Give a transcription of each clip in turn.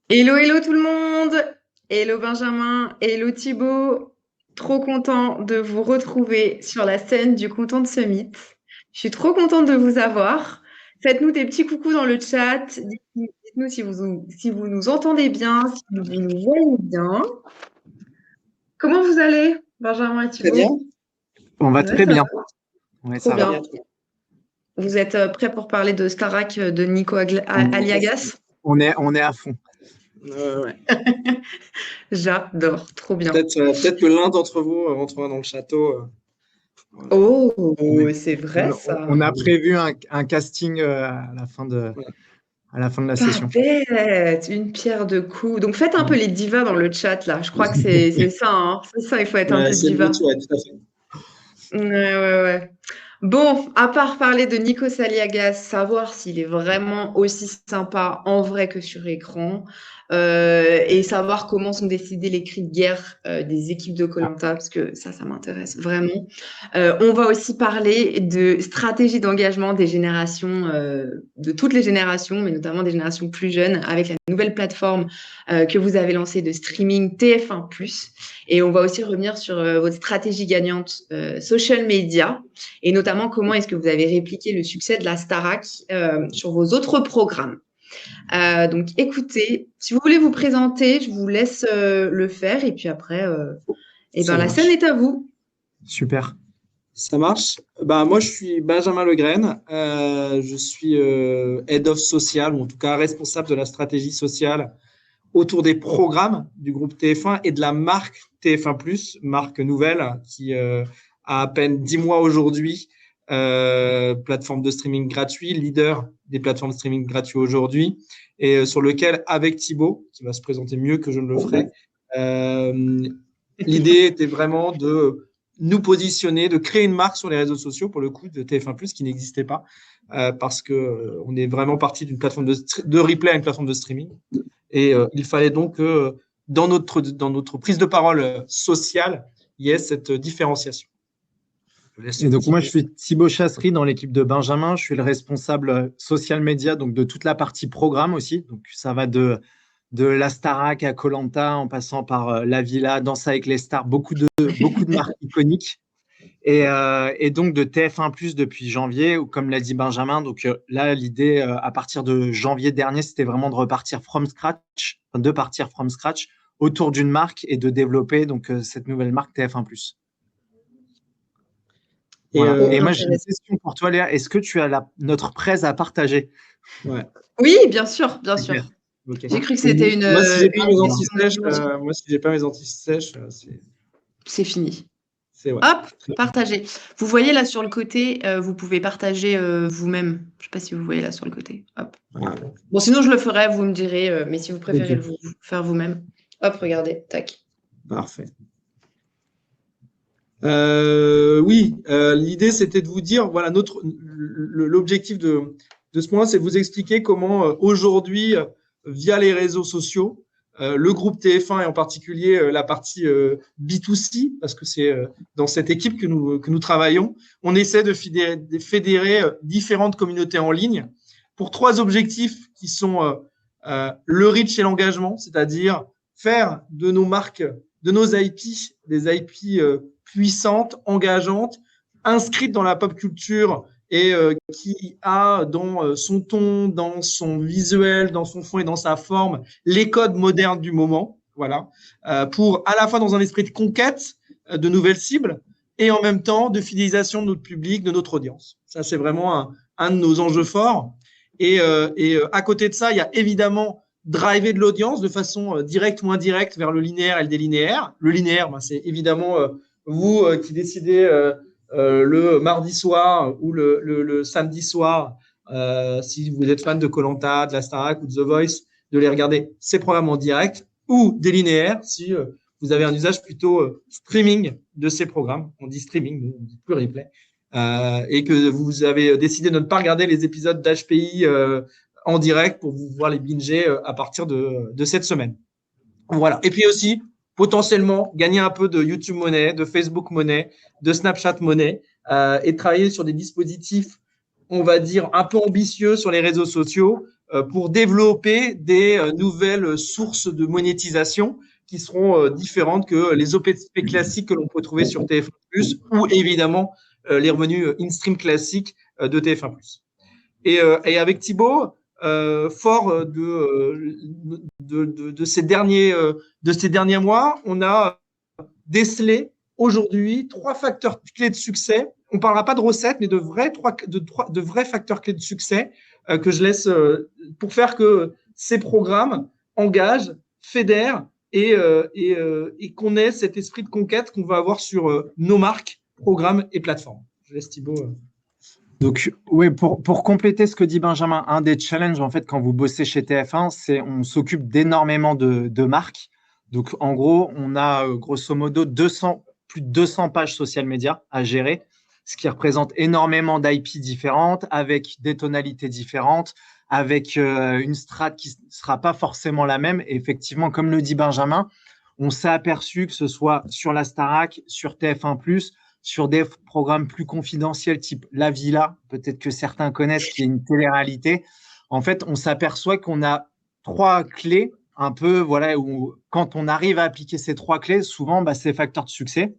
Hello, hello tout le monde! Hello Benjamin, hello Thibaut. Trop content de vous retrouver sur la scène du Content Summit. Je suis trop contente de vous avoir. Faites-nous des petits coucous dans le chat. Dites-nous si vous nous entendez bien, si vous nous voyez bien. Comment vous allez, Benjamin et Très bien. Thibaut? On va Ouais, très ça bien. va. Ouais, Trop ça va. bien. Vous êtes prêts pour parler de Starac de Nico Aliagas? On est à fond. Ouais. J'adore, trop bien. Peut-être que l'un d'entre vous rentrera dans le château. Voilà. Oh, On, c'est vrai ça. on a prévu un casting à la fin de la session. Parfait, une pierre deux coups. Donc faites un peu les divas dans le chat là. Je crois que c'est ça, hein. C'est ça, il faut être un peu C'est le diva. but, ouais, tout à fait. Ouais. Bon, à part parler de Nico Saliagas, savoir s'il est vraiment aussi sympa en vrai que sur écran, et savoir comment sont décidés les cris de guerre des équipes de koh parce que ça m'intéresse vraiment. On va aussi parler de stratégie d'engagement des générations, de toutes les générations, mais notamment des générations plus jeunes, avec la nouvelle plateforme que vous avez lancée de streaming TF1+. Et on va aussi revenir sur votre stratégie gagnante social media et notamment comment est-ce que vous avez répliqué le succès de la Starac sur vos autres programmes. Donc écoutez, si vous voulez vous présenter, je vous laisse le faire et puis après, la scène est à vous. Super. Ça marche. Moi, je suis Benjamin Legraine. Je suis Head of Social, ou en tout cas responsable de la stratégie sociale autour des programmes du groupe TF1 et de la marque TF1+, marque nouvelle qui a à peine 10 mois aujourd'hui, plateforme de streaming gratuit, leader des plateformes de streaming gratuit aujourd'hui, et sur lequel, avec Thibaut, qui va se présenter mieux que je ne le ferai, l'idée était vraiment de nous positionner, de créer une marque sur les réseaux sociaux, pour le coup, de TF1+, qui n'existait pas, parce que on est vraiment parti d'une plateforme de replay à une plateforme de streaming. Et il fallait donc que dans notre prise de parole sociale, il y ait cette différenciation. Et donc, moi, je suis Thibaut Chassery dans l'équipe de Benjamin. Je suis le responsable social media, donc de toute la partie programme aussi. Donc, ça va de la Starac à koh en passant par La Villa, Danse avec les stars, beaucoup de marques iconiques. Et donc de TF1+ depuis janvier, ou comme l'a dit Benjamin, donc là, l'idée à partir de janvier dernier, c'était vraiment de partir from scratch autour d'une marque et de développer donc cette nouvelle marque TF1+. Voilà. Et moi, j'ai une question pour toi, Léa. Est-ce que tu as notre presse à partager? Ouais. Oui, bien sûr. Okay. J'ai cru que c'était une. Moi, si j'ai pas mes anti-sèches, c'est fini. Ouais. Hop, partagez. Vous voyez là sur le côté, vous pouvez partager vous-même. Je ne sais pas si vous voyez là sur le côté. Hop. Bon, sinon je le ferai, vous me direz, mais si vous préférez le faire vous-même. Hop, regardez, tac. Parfait. Oui, l'idée c'était de vous dire, voilà, l'objectif de ce point, c'est de vous expliquer comment aujourd'hui, via les réseaux sociaux, le groupe TF1 et en particulier la partie B2C, parce que c'est dans cette équipe que nous travaillons, on essaie de fédérer différentes communautés en ligne pour 3 objectifs qui sont le reach et l'engagement, c'est-à-dire faire de nos marques, de nos IP, des IP puissantes, engageantes, inscrites dans la pop culture et qui a dans son ton, dans son visuel, dans son fond et dans sa forme, les codes modernes du moment, voilà, pour à la fois dans un esprit de conquête de nouvelles cibles et en même temps de fidélisation de notre public, de notre audience. Ça, c'est vraiment un de nos enjeux forts. Et à côté de ça, il y a évidemment driver de l'audience de façon directe ou indirecte vers le linéaire et le délinéaire. Le linéaire, c'est évidemment vous qui décidez le mardi soir ou le samedi soir, si vous êtes fan de koh-Lanta, de la Starac ou de The Voice, de les regarder ces programmes en direct, ou des linéaires si vous avez un usage plutôt streaming de ces programmes. On dit streaming, on dit plus replay. Et que vous avez décidé de ne pas regarder les épisodes d'HPI en direct pour vous voir les binger à partir de cette semaine. Voilà. Et puis aussi, potentiellement, gagner un peu de YouTube monnaie, de Facebook monnaie, de Snapchat monnaie et travailler sur des dispositifs, on va dire, un peu ambitieux sur les réseaux sociaux pour développer des nouvelles sources de monétisation qui seront différentes que les OPP classiques que l'on peut trouver sur TF1+, ou évidemment les revenus in-stream classiques de TF1+. Et avec Thibaut, fort de ces derniers mois, on a décelé aujourd'hui 3 facteurs clés de succès. On ne parlera pas de recettes, mais de vrais facteurs clés de succès que je laisse pour faire que ces programmes engagent, fédèrent et qu'on ait cet esprit de conquête qu'on va avoir sur nos marques, programmes et plateformes. Je laisse Thibaut. Donc, oui, pour compléter ce que dit Benjamin, un des challenges, en fait, quand vous bossez chez TF1, c'est on s'occupe d'énormément de marques. Donc, en gros, on a grosso modo plus de 200 pages social média à gérer, ce qui représente énormément d'IP différentes, avec des tonalités différentes, avec une strate qui ne sera pas forcément la même. Et effectivement, comme le dit Benjamin, on s'est aperçu que ce soit sur la Starac, sur TF1+, sur des programmes plus confidentiels type La Villa, peut-être que certains connaissent, qui est une télé-réalité. En fait, on s'aperçoit qu'on a 3 clés, un peu, voilà, où quand on arrive à appliquer ces 3 clés, souvent, c'est facteur de succès.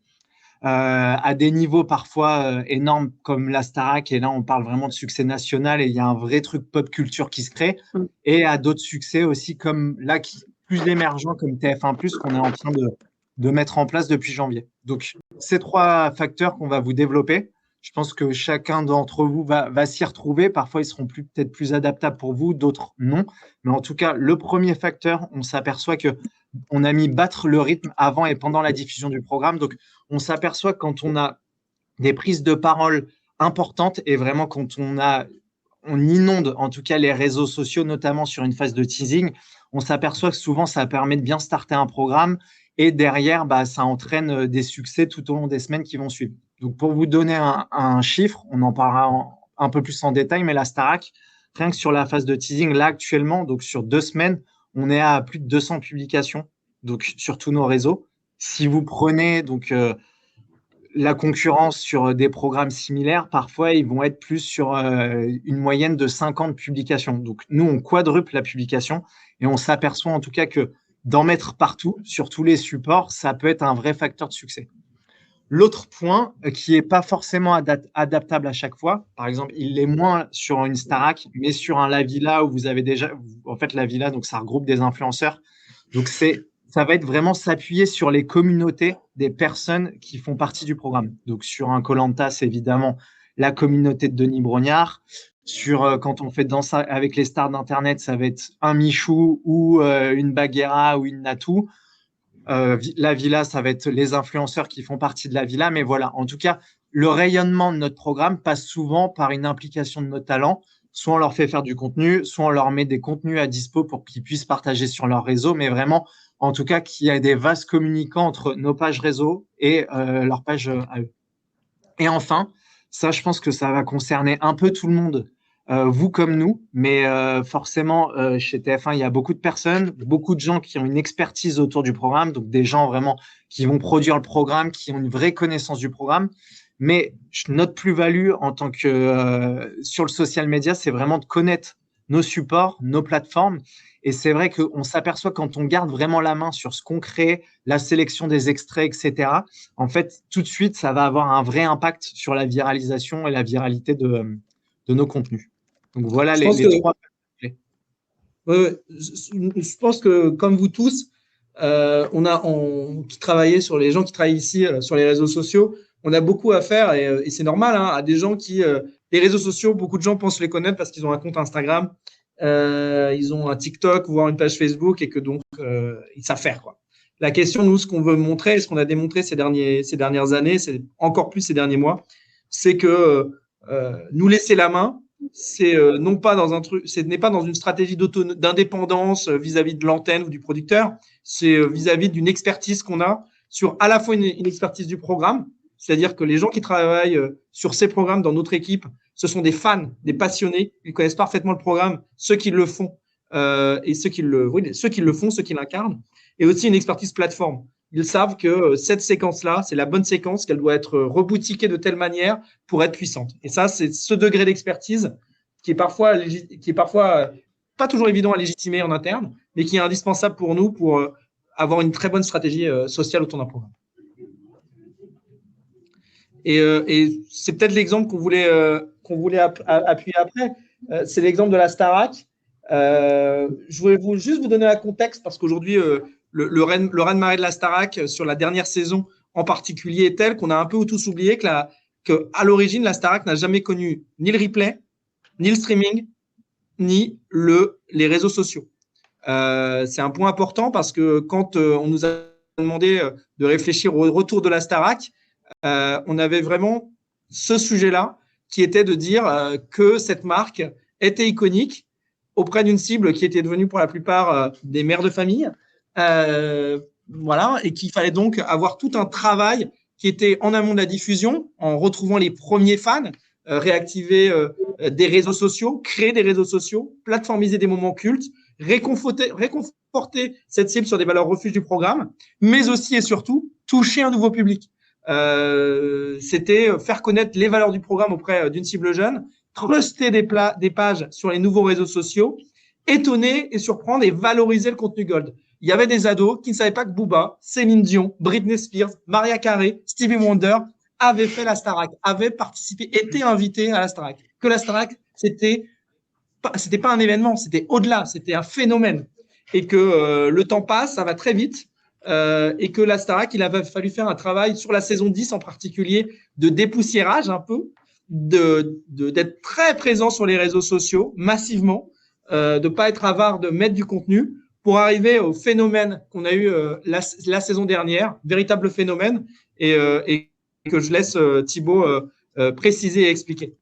À des niveaux parfois énormes comme la Starac, et là on parle vraiment de succès national et il y a un vrai truc pop culture qui se crée, et à d'autres succès aussi comme là plus émergents comme TF1+, qu'on est en train de mettre en place depuis janvier. Donc ces 3 facteurs qu'on va vous développer, je pense que chacun d'entre vous va s'y retrouver. Parfois ils seront peut-être plus adaptables pour vous, d'autres non, mais en tout cas le premier facteur, on s'aperçoit que on a mis battre le rythme avant et pendant la diffusion du programme. Donc, on s'aperçoit quand on a des prises de parole importantes et vraiment quand on inonde en tout cas les réseaux sociaux, notamment sur une phase de teasing, on s'aperçoit que souvent ça permet de bien starter un programme et derrière, ça entraîne des succès tout au long des semaines qui vont suivre. Donc, pour vous donner un chiffre, on en parlera un peu plus en détail, mais la Starac, rien que sur la phase de teasing, là actuellement, donc sur 2 semaines, on est à plus de 200 publications, donc sur tous nos réseaux. Si vous prenez donc la concurrence sur des programmes similaires, parfois ils vont être plus sur une moyenne de 50 publications. Donc nous, on quadruple la publication et on s'aperçoit en tout cas que d'en mettre partout, sur tous les supports, ça peut être un vrai facteur de succès. L'autre point qui n'est pas forcément adaptable à chaque fois, par exemple, il l'est moins sur une Starac, mais sur un La Villa où vous avez déjà, en fait, La Villa, donc ça regroupe des influenceurs. Donc ça va être vraiment s'appuyer sur les communautés des personnes qui font partie du programme. Donc sur un Koh-Lanta, c'est évidemment la communauté de Denis Brognard. Quand on fait Danse avec les stars d'Internet, ça va être un Michou ou une Bagheera ou une Natou. La Villa, ça va être les influenceurs qui font partie de La Villa. Mais voilà, en tout cas, le rayonnement de notre programme passe souvent par une implication de nos talents. Soit on leur fait faire du contenu, soit on leur met des contenus à dispo pour qu'ils puissent partager sur leur réseau. Mais vraiment, en tout cas, qu'il y ait des vases communicants entre nos pages réseau et leurs pages à eux. Et enfin, ça, je pense que ça va concerner un peu tout le monde, vous comme nous, mais forcément, chez TF1, il y a beaucoup de personnes, beaucoup de gens qui ont une expertise autour du programme, donc des gens vraiment qui vont produire le programme, qui ont une vraie connaissance du programme. Mais notre plus-value en tant que sur le social media, c'est vraiment de connaître nos supports, nos plateformes. Et c'est vrai qu'on s'aperçoit quand on garde vraiment la main sur ce qu'on crée, la sélection des extraits, etc. En fait, tout de suite, ça va avoir un vrai impact sur la viralisation et la viralité de nos contenus. Donc voilà les 3. Je pense que comme vous tous, qui travaillait sur les gens qui travaillent ici sur les réseaux sociaux, on a beaucoup à faire et c'est normal à des gens qui les réseaux sociaux, beaucoup de gens pensent les connaître parce qu'ils ont un compte Instagram, ils ont un TikTok, voire une page Facebook et que donc ils savent faire quoi. La question, nous, ce qu'on veut montrer, et ce qu'on a démontré ces dernières années, c'est encore plus ces derniers mois, c'est que nous laisser la main, c'est non pas dans un truc, ce n'est pas dans une stratégie d'indépendance vis-à-vis de l'antenne ou du producteur, c'est vis-à-vis d'une expertise qu'on a sur à la fois une expertise du programme, c'est-à-dire que les gens qui travaillent sur ces programmes dans notre équipe, ce sont des fans, des passionnés, ils connaissent parfaitement le programme, ceux qui le font et ceux qui le font, ceux qui l'incarnent, et aussi une expertise plateforme. Ils savent que cette séquence-là, c'est la bonne séquence, qu'elle doit être reboutiquée de telle manière pour être puissante. Et ça, c'est ce degré d'expertise qui est parfois pas toujours évident à légitimer en interne, mais qui est indispensable pour nous pour avoir une très bonne stratégie sociale autour d'un programme. Et c'est peut-être l'exemple qu'on voulait appuyer après. C'est l'exemple de la Starac. Je voulais juste vous donner un contexte parce qu'aujourd'hui, le raz-de-marée de la Starac sur la dernière saison en particulier est tel qu'on a un peu tous oublié qu'à l'origine, la Starac n'a jamais connu ni le replay, ni le streaming, ni les réseaux sociaux. C'est un point important parce que quand on nous a demandé de réfléchir au retour de la Starac, on avait vraiment ce sujet-là qui était de dire que cette marque était iconique auprès d'une cible qui était devenue pour la plupart des mères de famille, voilà, et qu'il fallait donc avoir tout un travail qui était en amont de la diffusion, en retrouvant les premiers fans, réactiver des réseaux sociaux, créer des réseaux sociaux, plateformiser des moments cultes, réconforter cette cible sur des valeurs refuges du programme, mais aussi et surtout toucher un nouveau public. C'était faire connaître les valeurs du programme auprès d'une cible jeune, truster des pages sur les nouveaux réseaux sociaux, étonner et surprendre et valoriser le contenu gold. Il y avait des ados qui ne savaient pas que Booba, Céline Dion, Britney Spears, Mariah Carey, Stevie Wonder avaient fait la Starac, avaient participé, étaient invités à la Starac. Que la Starac, c'était pas un événement, c'était au-delà, c'était un phénomène. Et que le temps passe, ça va très vite. Et que la Starac, il avait fallu faire un travail sur la saison 10 en particulier de dépoussiérage un peu, d'être très présent sur les réseaux sociaux massivement, de pas être avare de mettre du contenu pour arriver au phénomène qu'on a eu la saison dernière, véritable phénomène, et que je laisse Thibaut préciser et expliquer.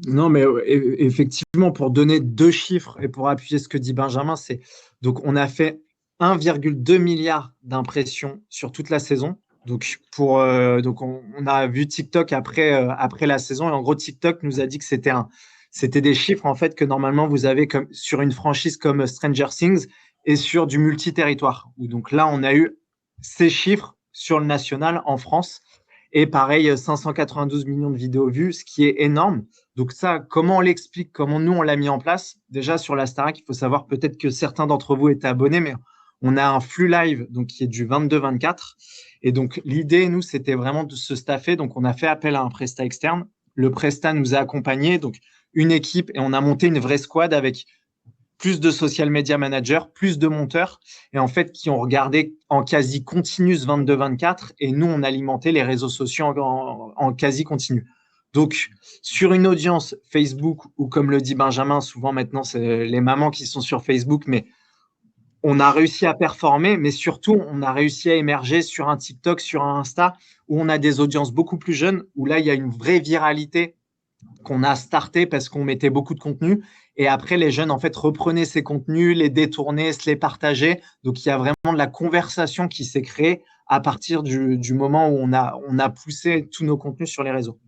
Non, mais effectivement, pour donner 2 chiffres et pour appuyer ce que dit Benjamin, c'est donc on a fait 1,2 milliard d'impressions sur toute la saison. Donc, on a vu TikTok après la saison. Et en gros, TikTok nous a dit que c'était des chiffres en fait que normalement vous avez comme sur une franchise comme Stranger Things et sur du multi-territoire. Donc là, on a eu ces chiffres sur le national en France. Et pareil, 592 millions de vidéos vues, ce qui est énorme. Donc ça, comment on l'explique, comment nous, on l'a mis en place? Déjà, sur la Starac, il faut savoir peut-être que certains d'entre vous étaient abonnés, mais on a un flux live donc qui est du 22-24. Et donc, l'idée, nous, c'était vraiment de se staffer. Donc, on a fait appel à un prestat externe. Le prestat nous a accompagnés, donc une équipe, et on a monté une vraie squad avec plus de social media managers, plus de monteurs, et en fait, qui ont regardé en quasi continu ce 22-24, et nous, on alimentait les réseaux sociaux en quasi continu. Donc, sur une audience Facebook, ou comme le dit Benjamin, souvent maintenant, c'est les mamans qui sont sur Facebook, mais on a réussi à performer, mais surtout, on a réussi à émerger sur un TikTok, sur un Insta, où on a des audiences beaucoup plus jeunes, où là, il y a une vraie viralité qu'on a starté parce qu'on mettait beaucoup de contenu. Et après, les jeunes, en fait, reprenaient ces contenus, les détournaient, se les partageaient. Donc, il y a vraiment de la conversation qui s'est créée à partir du moment où on a poussé tous nos contenus sur les réseaux.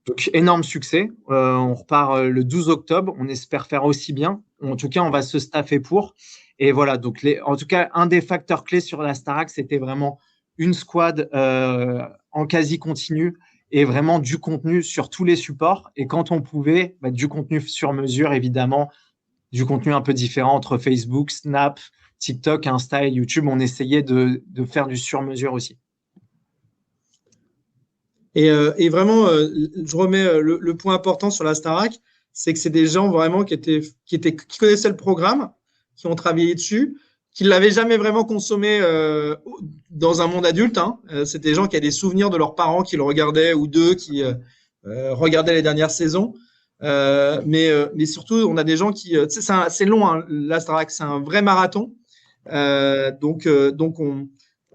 Donc, énorme succès. On repart le 12 octobre. On espère faire aussi bien. En tout cas, on va se staffer pour. Et voilà, donc en tout cas, un des facteurs clés sur la Starac, c'était vraiment une squad en quasi continu et vraiment du contenu sur tous les supports. Et quand on pouvait, du contenu sur mesure, évidemment, du contenu un peu différent entre Facebook, Snap, TikTok, Insta et YouTube. On essayait de faire du sur-mesure aussi. Et vraiment, je remets le point important sur la Starac, c'est que c'est des gens vraiment qui connaissaient le programme, qui ont travaillé dessus, qui ne l'avaient jamais vraiment consommé dans un monde adulte. C'était des gens qui avaient des souvenirs de leurs parents qui le regardaient ou d'eux qui regardaient les dernières saisons. Mais surtout, on a des gens qui… c'est long, la Starac, c'est un vrai marathon. Donc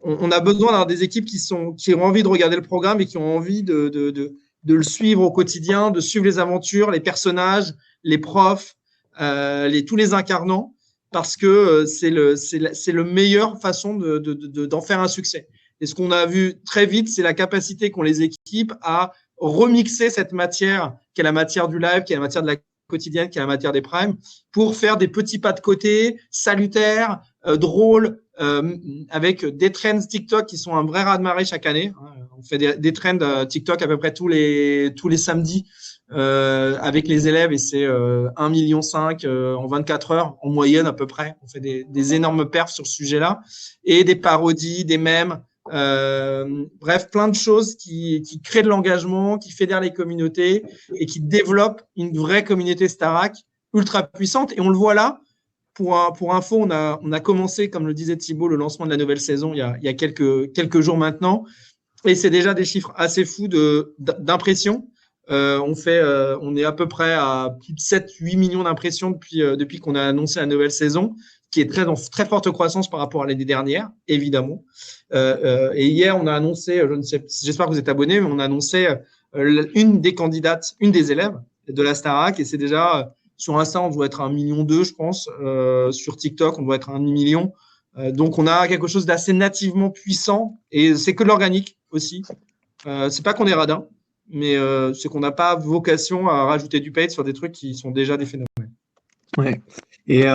on a besoin d'avoir des équipes qui ont envie de regarder le programme et qui ont envie de le suivre au quotidien, de suivre les aventures, les personnages, les profs, tous les incarnants, parce que c'est le meilleure façon d'en faire un succès. Et ce qu'on a vu très vite, c'est la capacité qu'ont les équipes à remixer cette matière, qui est la matière du live, qui est la matière de la quotidienne, qui est la matière des primes, pour faire des petits pas de côté, salutaires, drôles, avec des trends TikTok qui sont un vrai raz-de-marée chaque année. On fait des trends TikTok à peu près tous les samedis avec les élèves, et c'est 1,5 million en 24 heures en moyenne à peu près. On fait des énormes perfs sur ce sujet-là, et des parodies, des mèmes, bref, plein de choses qui créent de l'engagement, qui fédèrent les communautés et qui développent une vraie communauté Starac ultra puissante. Et on le voit là. Pour info, on a commencé, comme le disait Thibaut, le lancement de la nouvelle saison il y a quelques jours maintenant. Et c'est déjà des chiffres assez fous d'impressions. On est à peu près à plus de 7-8 millions d'impressions depuis qu'on a annoncé la nouvelle saison, qui est en très forte croissance par rapport à l'année dernière, évidemment. Et hier, on a annoncé, j'espère que vous êtes abonnés, mais on a annoncé une des candidates, une des élèves de la Starac, et c'est déjà sur Insta, on doit être à 1,2 million, je pense. Sur TikTok, on doit être à 1 million. Donc, on a quelque chose d'assez nativement puissant, et c'est que de l'organique aussi. C'est pas qu'on est radin, mais c'est qu'on n'a pas vocation à rajouter du paid sur des trucs qui sont déjà des phénomènes. Ouais. Et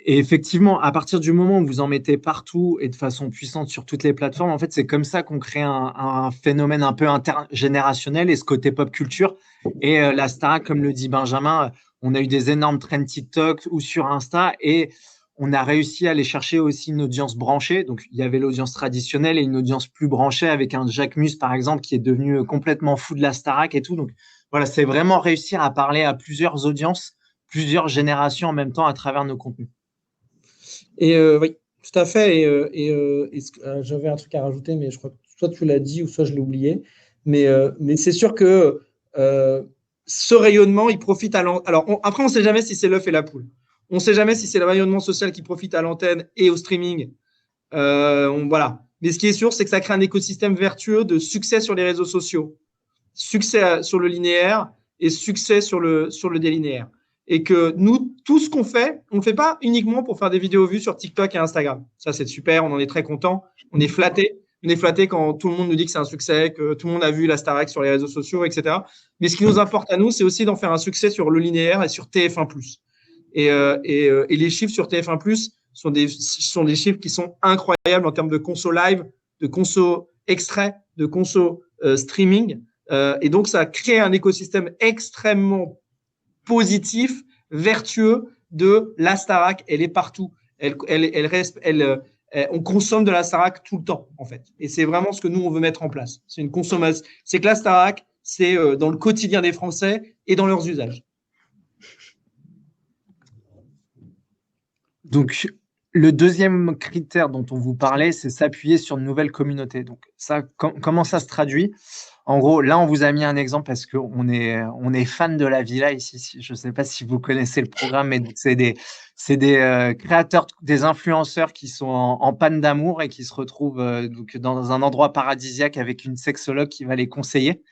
effectivement, à partir du moment où vous en mettez partout et de façon puissante sur toutes les plateformes, en fait, c'est comme ça qu'on crée un phénomène un peu intergénérationnel et ce côté pop culture. Et la Starac, comme le dit Benjamin, on a eu des énormes trends TikTok ou sur Insta, et on a réussi à aller chercher aussi une audience branchée. Donc, il y avait l'audience traditionnelle et une audience plus branchée avec un Jacques Mus, par exemple, qui est devenu complètement fou de la Starac et tout. Donc, voilà, c'est vraiment réussir à parler à plusieurs audiences, plusieurs générations en même temps à travers nos contenus. Et oui, tout à fait. J'avais un truc à rajouter, mais je crois que soit tu l'as dit ou soit je l'ai oublié. Mais c'est sûr que ce rayonnement, il profite à l'antenne. Alors, après, on ne sait jamais si c'est l'œuf et la poule. On ne sait jamais si c'est le rayonnement social qui profite à l'antenne et au streaming. Voilà. Mais ce qui est sûr, c'est que ça crée un écosystème vertueux de succès sur les réseaux sociaux, succès sur le linéaire et succès sur le délinéaire. Et que nous, tout ce qu'on fait, on ne le fait pas uniquement pour faire des vidéos vues sur TikTok et Instagram. Ça, c'est super, on en est très content. On est flatté. On est flatté quand tout le monde nous dit que c'est un succès, que tout le monde a vu la Starac sur les réseaux sociaux, etc. Mais ce qui nous importe à nous, c'est aussi d'en faire un succès sur le linéaire et sur TF1+. Et les chiffres sur TF1+, sont des chiffres qui sont incroyables en termes de conso live, de conso extrait, de conso streaming. Et donc, ça crée un écosystème extrêmement positif, vertueux de la Starac. Elle est partout. On consomme de la Starac tout le temps, en fait. Et c'est vraiment ce que nous, on veut mettre en place. C'est une consommation. C'est que la Starac, c'est dans le quotidien des Français et dans leurs usages. Donc, le deuxième critère dont on vous parlait, c'est s'appuyer sur une nouvelle communauté. Donc, ça, comment ça se traduit? En gros, là, on vous a mis un exemple parce qu'on est fan de la villa ici. Je ne sais pas si vous connaissez le programme, mais c'est des créateurs, des influenceurs qui sont en panne d'amour et qui se retrouvent donc dans un endroit paradisiaque avec une sexologue qui va les conseiller.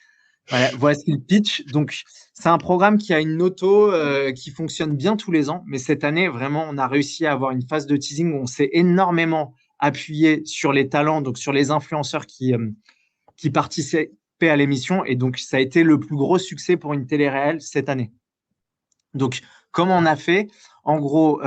Voilà, voici le pitch. Donc, c'est un programme qui a une auto qui fonctionne bien tous les ans. Mais cette année, vraiment, on a réussi à avoir une phase de teasing où on s'est énormément appuyé sur les talents, donc sur les influenceurs qui participaient à l'émission. Et donc, ça a été le plus gros succès pour une télé-réelle cette année. Donc, comment on a fait? En gros,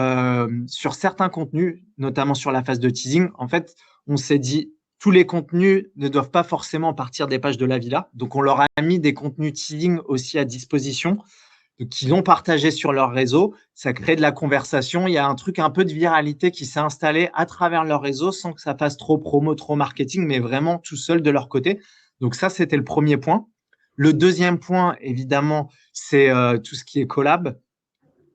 sur certains contenus, notamment sur la phase de teasing, en fait, on s'est dit, tous les contenus ne doivent pas forcément partir des pages de la villa. Donc, on leur a mis des contenus teasing aussi à disposition, qui l'ont partagé sur leur réseau. Ça crée de la conversation. Il y a un truc un peu de viralité qui s'est installé à travers leur réseau sans que ça fasse trop promo, trop marketing, mais vraiment tout seul de leur côté. Donc, ça, c'était le premier point. Le deuxième point, évidemment, c'est tout ce qui est collab.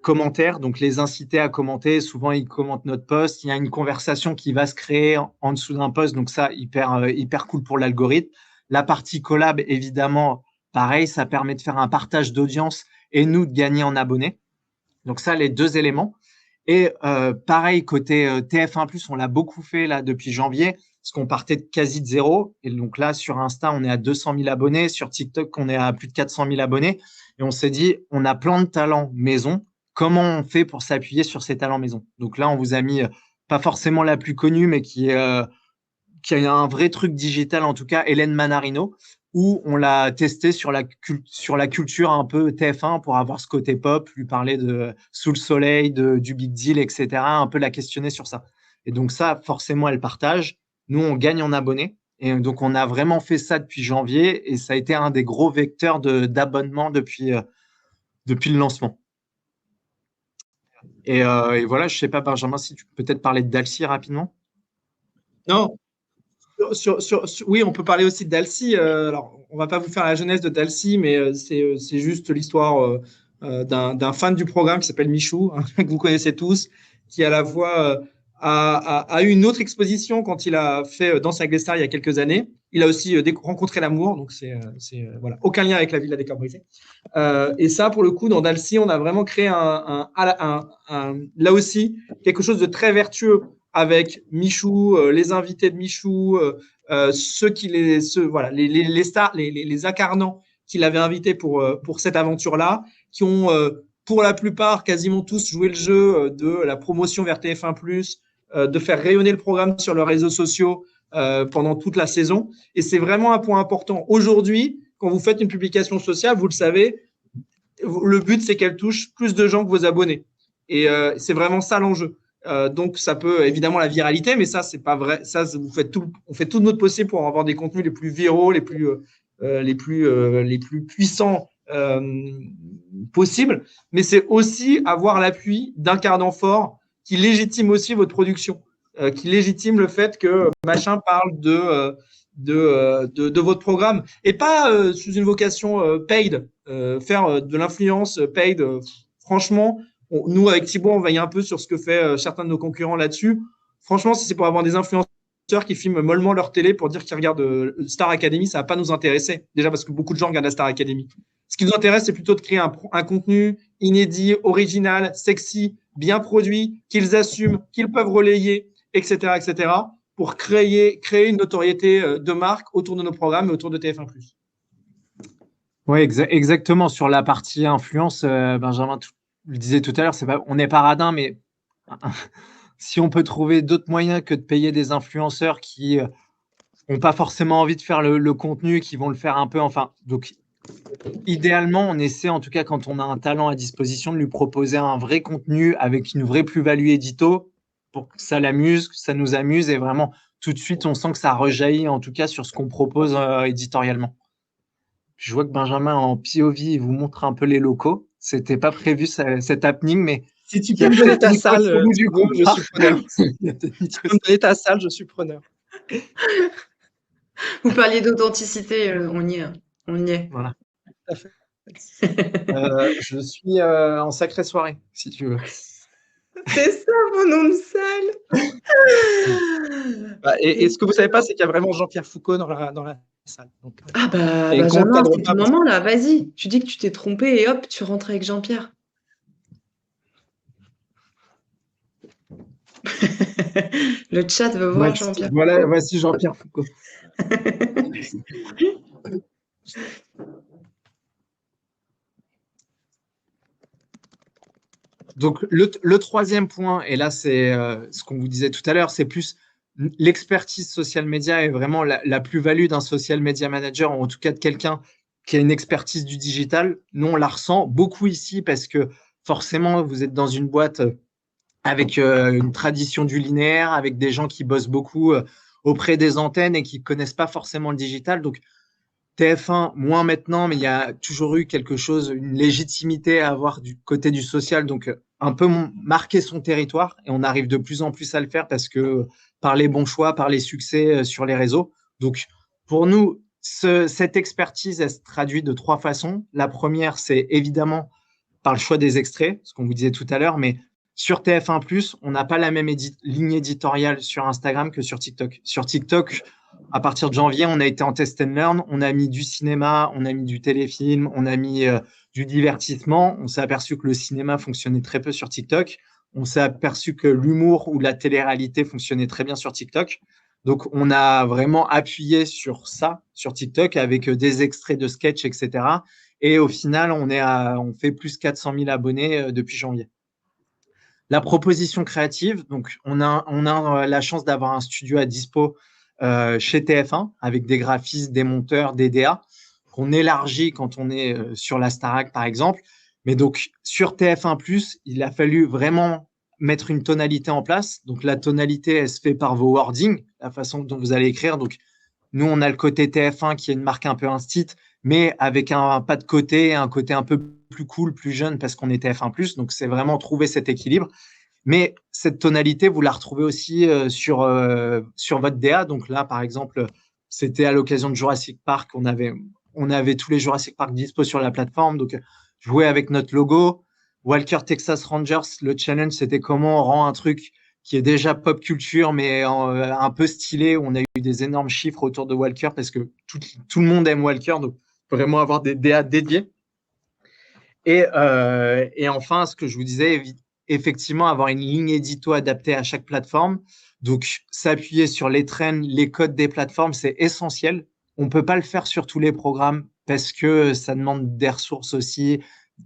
Commentaires, donc les inciter à commenter. Souvent, ils commentent notre post. Il y a une conversation qui va se créer en dessous d'un post. Donc ça, hyper cool pour l'algorithme. La partie collab, évidemment, pareil, ça permet de faire un partage d'audience et nous de gagner en abonnés. Donc ça, les deux éléments. Et pareil, côté TF1+, on l'a beaucoup fait là depuis janvier, parce qu'on partait de quasi de zéro. Et donc là, sur Insta, on est à 200 000 abonnés. Sur TikTok, on est à plus de 400 000 abonnés. Et on s'est dit, on a plein de talents maison. Comment on fait pour s'appuyer sur ces talents maison? Donc là, on vous a mis pas forcément la plus connue, mais qui a un vrai truc digital, en tout cas, Hélène Manarino, où on l'a testé sur la culture un peu TF1 pour avoir ce côté pop, lui parler de Sous le soleil, du Big Deal, etc., un peu la questionner sur ça. Et donc ça, forcément, elle partage. Nous, on gagne en abonnés. Et donc, on a vraiment fait ça depuis janvier et ça a été un des gros vecteurs d'abonnement depuis depuis le lancement. Et voilà, je ne sais pas, Benjamin, si tu peux peut-être parler de Dalcy rapidement. Non. Oui, on peut parler aussi de Dalcy. Alors, on va pas vous faire la jeunesse de Dalcy, mais c'est juste l'histoire d'un fan du programme qui s'appelle Michou, hein, que vous connaissez tous, qui à la fois a eu une autre exposition quand il a fait Danse avec les stars il y a quelques années. Il a aussi rencontré l'amour, donc voilà, aucun lien avec la ville à décor brisé. Et ça, pour le coup, dans Dalcy, on a vraiment créé là aussi quelque chose de très vertueux avec Michou, les invités de Michou, voilà, les stars, les incarnants qu'il avait invités pour cette aventure-là, qui ont pour la plupart quasiment tous joué le jeu de la promotion vers TF1+, de faire rayonner le programme sur leurs réseaux sociaux pendant toute la saison. Et c'est vraiment un point important. Aujourd'hui, quand vous faites une publication sociale, vous le savez, le but, c'est qu'elle touche plus de gens que vos abonnés. Et c'est vraiment ça l'enjeu. Donc, ça peut évidemment la viralité, mais ça, c'est pas vrai. Ça, on fait tout notre possible pour avoir des contenus les plus viraux, les plus puissants possibles. Mais c'est aussi avoir l'appui d'incarnants forts qui légitiment aussi votre production, qui légitiment le fait que machin parle de votre programme et pas sous une vocation paid, faire de l'influence paid. Franchement, nous, avec Thibaut, on veille un peu sur ce que fait certains de nos concurrents là-dessus. Franchement, si c'est pour avoir des influenceurs qui filment mollement leur télé pour dire qu'ils regardent Star Academy, ça va pas nous intéresser. Déjà parce que beaucoup de gens regardent la Star Academy. Ce qui nous intéresse, c'est plutôt de créer un contenu inédit, original, sexy, bien produit, qu'ils assument, qu'ils peuvent relayer, etc., pour créer une notoriété de marque autour de nos programmes et autour de TF1+. Oui, exactement. Sur la partie influence, Benjamin le disait tout à l'heure, on n'est pas radin, mais si on peut trouver d'autres moyens que de payer des influenceurs qui n'ont pas forcément envie de faire le contenu, qui vont le faire un peu, donc idéalement, on essaie, en tout cas quand on a un talent à disposition, de lui proposer un vrai contenu avec une vraie plus-value édito pour que ça l'amuse, que ça nous amuse et vraiment tout de suite, on sent que ça rejaillit en tout cas sur ce qu'on propose éditorialement. Je vois que Benjamin en POV vous montre un peu les locaux. C'était pas prévu cet happening, mais si tu peux me donner ta salle, je suis preneur. Si tu peux me donner ta salle, je suis preneur. Vous parliez d'authenticité, on y est. On y est. Voilà. Tout à fait. Je suis en sacrée soirée, si tu veux. C'est ça, mon nom de salle. Et ce que vous savez pas, c'est qu'il y a vraiment Jean-Pierre Foucault dans la salle. Donc, Benjamin, c'est ton moment là, vas-y. Tu dis que tu t'es trompé et hop, tu rentres avec Jean-Pierre. Le chat veut voir Jean-Pierre. Voilà, voici Jean-Pierre Foucault. Donc, le troisième point, et là, c'est ce qu'on vous disait tout à l'heure, c'est plus l'expertise social media est vraiment la plus-value d'un social media manager, ou en tout cas de quelqu'un qui a une expertise du digital. Nous, on la ressent beaucoup ici parce que forcément, vous êtes dans une boîte avec une tradition du linéaire, avec des gens qui bossent beaucoup auprès des antennes et qui ne connaissent pas forcément le digital. Donc, TF1, moins maintenant, mais il y a toujours eu quelque chose, une légitimité à avoir du côté du social, donc un peu marquer son territoire, et on arrive de plus en plus à le faire parce que par les bons choix, par les succès sur les réseaux. Donc, pour nous, cette expertise, elle se traduit de 3 façons. La première, c'est évidemment par le choix des extraits, ce qu'on vous disait tout à l'heure, mais sur TF1+, on n'a pas la même ligne éditoriale sur Instagram que sur TikTok. Sur TikTok, à partir de janvier, on a été en test and learn, on a mis du cinéma, on a mis du téléfilm, on a mis du divertissement. On s'est aperçu que le cinéma fonctionnait très peu sur TikTok. On s'est aperçu que l'humour ou la télé-réalité fonctionnait très bien sur TikTok. Donc, on a vraiment appuyé sur ça, sur TikTok, avec des extraits de sketch, etc. Et au final, on fait plus 400 000 abonnés depuis janvier. La proposition créative, donc on a la chance d'avoir un studio à dispo chez TF1 avec des graphistes, des monteurs, des DA qu'on élargit quand on est sur la Starac par exemple. Mais donc sur TF1+, il a fallu vraiment mettre une tonalité en place. Donc la tonalité, elle se fait par vos wordings, la façon dont vous allez écrire. Donc nous, on a le côté TF1 qui est une marque un peu instit, mais avec un pas de côté, un côté un peu plus cool, plus jeune, parce qu'on était F1+. Donc, c'est vraiment trouver cet équilibre. Mais cette tonalité, vous la retrouvez aussi sur votre DA. Donc là, par exemple, c'était à l'occasion de Jurassic Park. On avait tous les Jurassic Park dispo sur la plateforme. Donc, jouer avec notre logo. Walker Texas Rangers, le challenge, c'était comment on rend un truc qui est déjà pop culture, mais un peu stylé. On a eu des énormes chiffres autour de Walker parce que tout le monde aime Walker. Donc, vraiment avoir des DA dédiés. Et enfin, ce que je vous disais, effectivement, avoir une ligne édito adaptée à chaque plateforme. Donc, s'appuyer sur les trends, les codes des plateformes, c'est essentiel. On ne peut pas le faire sur tous les programmes parce que ça demande des ressources aussi,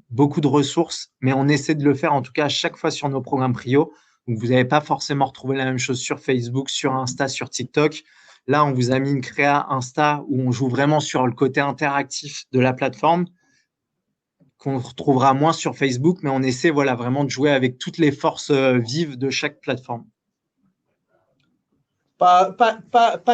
beaucoup de ressources, mais on essaie de le faire en tout cas à chaque fois sur nos programmes Prio. Donc, vous n'allez pas forcément retrouver la même chose sur Facebook, sur Insta, sur TikTok. Là, on vous a mis une créa Insta où on joue vraiment sur le côté interactif de la plateforme qu'on retrouvera moins sur Facebook, mais on essaie vraiment de jouer avec toutes les forces vives de chaque plateforme. Pas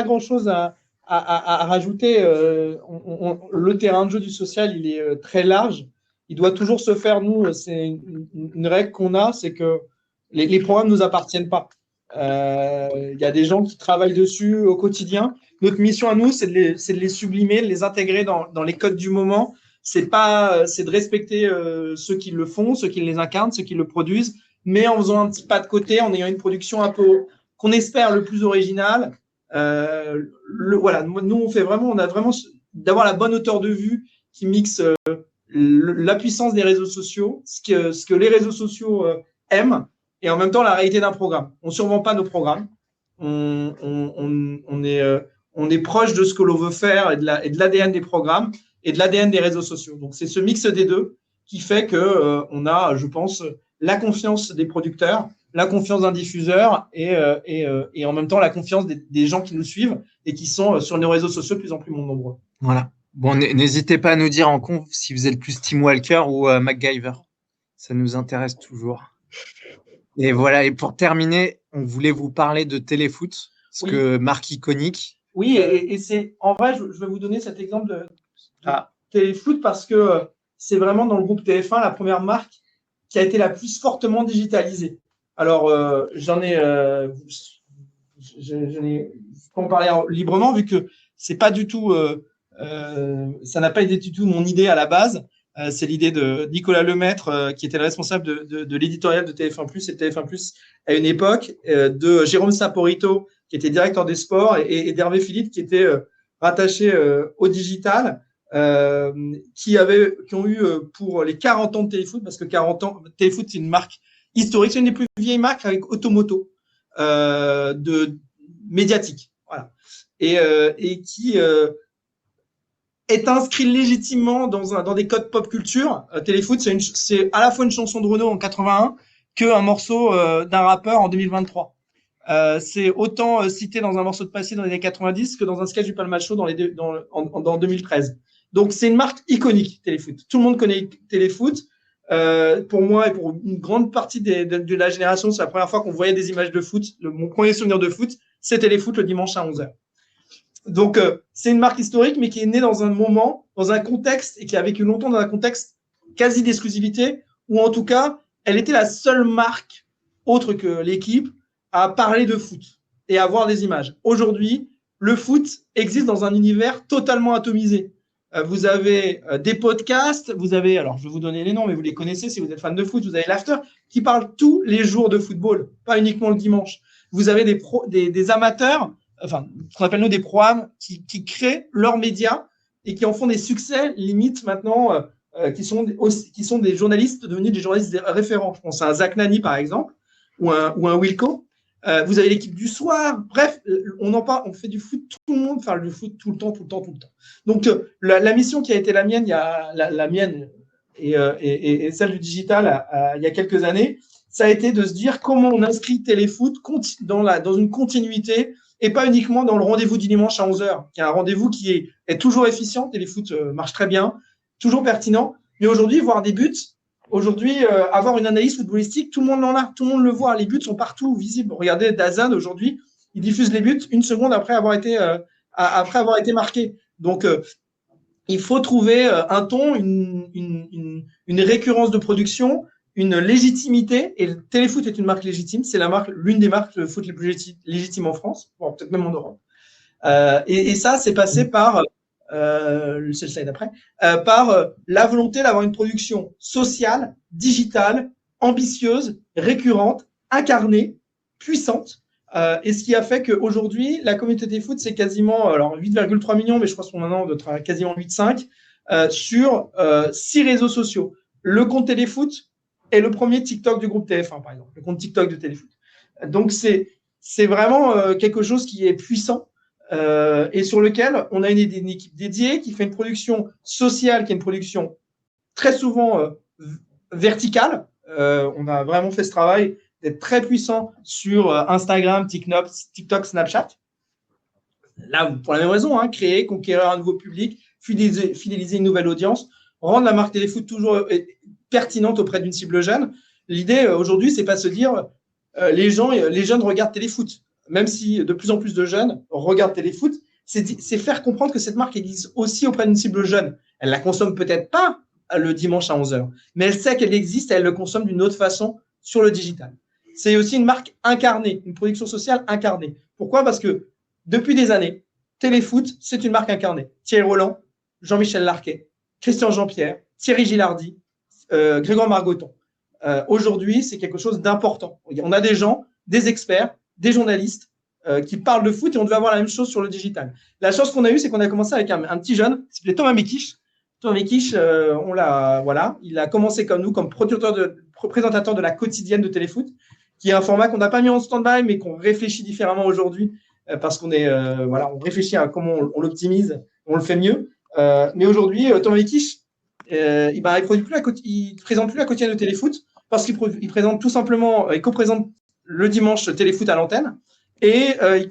grand-chose à rajouter. Le terrain de jeu du social, il est très large. Il doit toujours se faire, nous, c'est une règle qu'on a, c'est que les programmes ne nous appartiennent pas. Il y a des gens qui travaillent dessus au quotidien. Notre mission à nous, c'est de les sublimer, de les intégrer dans les codes du moment. C'est de respecter ceux qui le font, ceux qui les incarnent, ceux qui le produisent, mais en faisant un petit pas de côté, en ayant une production un peu qu'on espère le plus original. Voilà, nous on a vraiment d'avoir la bonne hauteur de vue qui mixe la puissance des réseaux sociaux, ce que les réseaux sociaux aiment, et en même temps la réalité d'un programme. On ne survend pas nos programmes. On est proche de ce que l'on veut faire et de l'ADN des programmes et de l'ADN des réseaux sociaux. Donc, c'est ce mix des deux qui fait qu'on a, je pense, la confiance des producteurs, la confiance d'un diffuseur et en même temps la confiance des gens qui nous suivent et qui sont sur nos réseaux sociaux de plus en plus nombreux. Voilà. Bon, n'hésitez pas à nous dire en conf si vous êtes plus Tim Walker ou MacGyver. Ça nous intéresse toujours. Et voilà. Et pour terminer, on voulait vous parler de Téléfoot, parce que marque iconique. Oui, et c'est en vrai, je vais vous donner cet exemple de Téléfoot parce que c'est vraiment dans le groupe TF1 la première marque qui a été la plus fortement digitalisée. Alors, j'en ai pour en parler librement, vu que c'est pas du tout, ça n'a pas été du tout mon idée à la base. C'est l'idée de Nicolas Lemaître, qui était le responsable de l'éditorial de TF1+, et TF1+, à une époque, de Jérôme Saporito, qui était directeur des sports, et d'Hervé Philippe, qui était rattaché au digital, qui ont eu pour les 40 ans de Téléfoot, parce que 40 ans, Téléfoot, c'est une marque historique, c'est une des plus vieilles marques avec Automoto, médiatique. Voilà. Et qui est inscrit légitimement dans des codes pop culture. Téléfoot, c'est à la fois une chanson de Renaud en 81 qu'un morceau d'un rappeur en 2023. C'est autant cité dans un morceau de Passy dans les années 90 que dans un sketch du Palma Show dans 2013. Donc, c'est une marque iconique, Téléfoot. Tout le monde connaît Téléfoot. Pour moi et pour une grande partie de la génération, c'est la première fois qu'on voyait des images de foot. Mon premier souvenir de foot, c'est Téléfoot le dimanche à 11h. Donc, c'est une marque historique, mais qui est née dans un moment, dans un contexte, et qui a vécu longtemps dans un contexte quasi d'exclusivité, où en tout cas, elle était la seule marque, autre que l'équipe, à parler de foot et à voir des images. Aujourd'hui, le foot existe dans un univers totalement atomisé. Vous avez des podcasts, vous avez, alors je vais vous donner les noms, mais vous les connaissez si vous êtes fan de foot, vous avez l'After, qui parle tous les jours de football, pas uniquement le dimanche. Vous avez des amateurs, enfin, ce qu'on appelle nous des programmes, qui créent leurs médias et qui en font des succès, limite maintenant, qui sont des journalistes devenus des journalistes référents. Je pense à un Zach Nani, par exemple, ou un Wilco. Vous avez l'équipe du soir. Bref, on en parle, on fait du foot. Tout le monde parle du foot tout le temps. Donc, la mission qui a été la mienne, la mienne et celle du digital il y a quelques années, ça a été de se dire comment on inscrit Téléfoot dans une continuité et pas uniquement dans le rendez-vous du dimanche à 11h, qui est un rendez-vous qui est toujours efficient. Téléfoot marche très bien, toujours pertinent. Mais aujourd'hui, voir des buts, avoir une analyse footballistique, tout le monde en a, tout le monde le voit. Les buts sont partout visibles. Regardez Dazan aujourd'hui, il diffuse les buts une seconde après avoir été marqué. Donc, il faut trouver un ton, une récurrence de production, une légitimité. Et le Téléfoot est une marque légitime. C'est l'une des marques de foot les plus légitimes en France, voire peut-être même en Europe. Et ça, c'est passé par, c'est le slide après, par la volonté d'avoir une production sociale, digitale, ambitieuse, récurrente, incarnée, puissante. Et ce qui a fait qu'aujourd'hui, la communauté foot, c'est quasiment 8,3 millions, mais je pense qu'on en a quasiment 8,5 sur 6 réseaux sociaux. Le compte Téléfoot est le premier TikTok du groupe TF1, par exemple, le compte TikTok de Téléfoot. Donc, c'est vraiment quelque chose qui est puissant et sur lequel on a une équipe dédiée qui fait une production sociale, qui est une production très souvent verticale. On a vraiment fait ce travail d'être très puissant sur Instagram, TikTok, Snapchat. Là, pour la même raison, créer, conquérir un nouveau public, fidéliser une nouvelle audience, rendre la marque Téléfoot toujours pertinente auprès d'une cible jeune. L'idée aujourd'hui, c'est pas se dire les jeunes regardent Téléfoot, même si de plus en plus de jeunes regardent Téléfoot. C'est faire comprendre que cette marque existe aussi auprès d'une cible jeune. Elle la consomme peut-être pas le dimanche à 11h, mais elle sait qu'elle existe et elle le consomme d'une autre façon sur le digital. C'est aussi une marque incarnée, une production sociale incarnée. Pourquoi ? Parce que depuis des années, Téléfoot, c'est une marque incarnée. Thierry Roland, Jean-Michel Larquet, Christian Jean-Pierre, Thierry Gilardi, Grégoire Margoton. Aujourd'hui, c'est quelque chose d'important. On a des gens, des experts, des journalistes qui parlent de foot et on devait avoir la même chose sur le digital. La chance qu'on a eue, c'est qu'on a commencé avec un petit jeune, qui s'appelait Thomas Mekish. Thomas Mekish, il a commencé comme nous, comme présentateur de la quotidienne de Téléfoot, qui est un format qu'on n'a pas mis en stand-by, mais qu'on réfléchit différemment aujourd'hui parce qu'on on réfléchit à comment on l'optimise, on le fait mieux. Mais aujourd'hui, Thomas Mekish, il présente plus la quotidienne de Téléfoot parce qu'il présente tout simplement, il co-présente le dimanche Téléfoot à l'antenne et il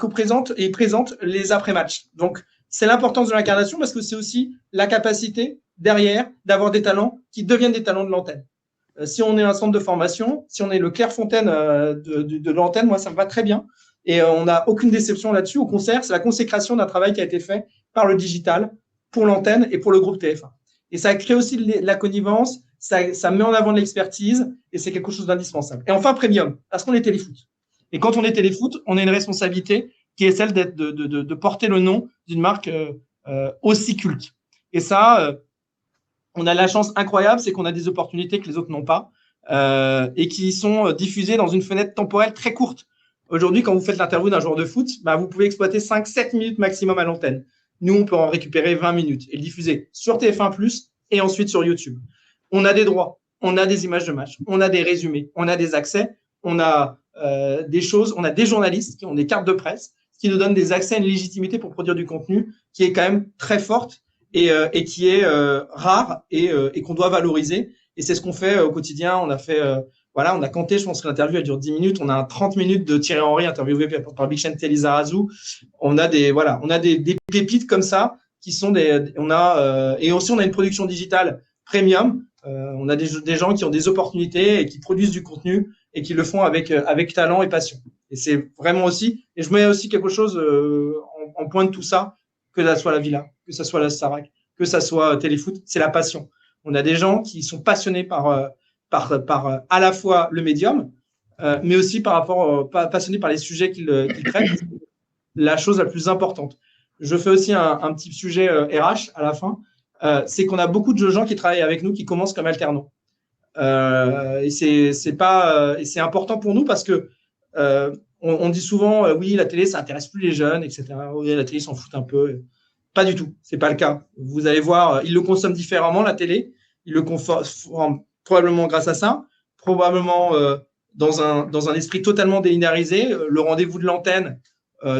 présente les après-matchs. Donc, c'est l'importance de l'incarnation parce que c'est aussi la capacité derrière d'avoir des talents qui deviennent des talents de l'antenne. Si on est un centre de formation, si on est le Clairefontaine de l'antenne, moi, ça me va très bien. Et on n'a aucune déception là-dessus. Au contraire, c'est la consécration d'un travail qui a été fait par le digital pour l'antenne et pour le groupe TF1. Et ça crée aussi la connivence, ça met en avant de l'expertise et c'est quelque chose d'indispensable. Et enfin, Premium, parce qu'on est Téléfoot. Et quand on est Téléfoot, on a une responsabilité qui est celle de porter le nom d'une marque aussi culte. Et ça, on a la chance incroyable, c'est qu'on a des opportunités que les autres n'ont pas et qui sont diffusées dans une fenêtre temporelle très courte. Aujourd'hui, quand vous faites l'interview d'un joueur de foot, vous pouvez exploiter 5-7 minutes maximum à l'antenne. Nous, on peut en récupérer 20 minutes et le diffuser sur TF1+, et ensuite sur YouTube. On a des droits, on a des images de match, on a des résumés, on a des accès, on a des choses, on a des journalistes qui ont des cartes de presse qui nous donnent des accès à une légitimité pour produire du contenu qui est quand même très forte et qui est rare et qu'on doit valoriser. Et c'est ce qu'on fait au quotidien. On a fait, on a compté, je pense que l'interview elle dure 10 minutes. On a 30 minutes de Thierry Henry interviewé par Big Chen Telizarazu. On a des pépites comme ça qui sont et aussi on a une production digitale premium. On a des gens qui ont des opportunités et qui produisent du contenu et qui le font avec talent et passion. Et c'est vraiment aussi, et je mets aussi quelque chose en point de tout ça, que ça soit la Villa, que ça soit la Starac, que ça soit Téléfoot, c'est la passion. On a des gens qui sont passionnés par à la fois le médium, mais aussi passionnés par les sujets qu'ils traitent. La chose la plus importante. Je fais aussi un petit sujet RH à la fin. C'est qu'on a beaucoup de gens qui travaillent avec nous qui commencent comme alternants. Et c'est important pour nous parce que on dit souvent oui, la télé ça intéresse plus les jeunes, etc. Oui, la télé s'en fout un peu. Pas du tout, c'est pas le cas. Vous allez voir, ils le consomment différemment la télé. Ils le consomment probablement grâce à ça, probablement dans un esprit totalement délinéarisé. Le rendez-vous de l'antenne,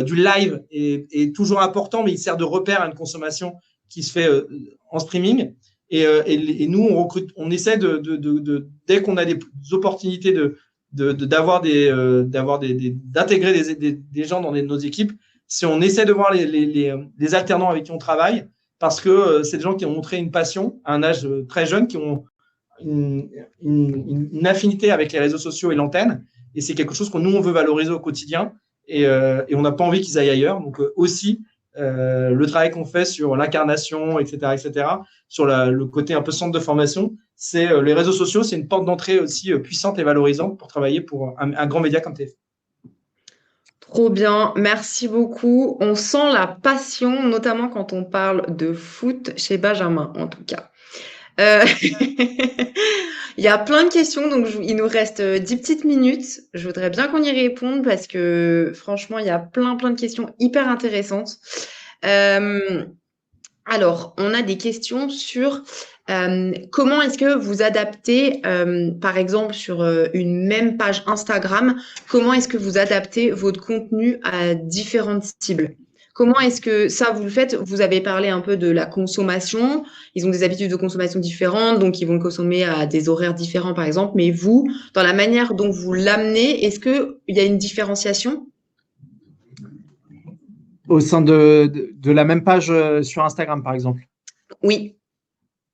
du live est toujours important, mais il sert de repère à une consommation qui se fait en streaming. Et nous, on recrute, on essaie dès qu'on a des opportunités d'intégrer des gens dans nos équipes, si on essaie de voir les alternants avec qui on travaille, parce que c'est des gens qui ont montré une passion à un âge très jeune, qui ont une affinité avec les réseaux sociaux et l'antenne, et c'est quelque chose que nous, on veut valoriser au quotidien, et on n'a pas envie qu'ils aillent ailleurs. Donc aussi, le travail qu'on fait sur l'incarnation, etc., sur le côté un peu centre de formation, les réseaux sociaux, c'est une porte d'entrée aussi puissante et valorisante pour travailler pour un grand média comme TF1. Trop bien, merci beaucoup. On sent la passion, notamment quand on parle de foot chez Benjamin, en tout cas. Il y a plein de questions, donc il nous reste 10 petites minutes. Je voudrais bien qu'on y réponde parce que franchement, il y a plein de questions hyper intéressantes. Alors, on a des questions sur comment est-ce que vous adaptez, par exemple, sur une même page Instagram, comment est-ce que vous adaptez votre contenu à différentes cibles? Comment est-ce que ça, vous le faites? Vous avez parlé un peu de la consommation. Ils ont des habitudes de consommation différentes, donc ils vont le consommer à des horaires différents, par exemple. Mais vous, dans la manière dont vous l'amenez, est-ce qu'il y a une différenciation? Au sein de la même page sur Instagram, par exemple? Oui.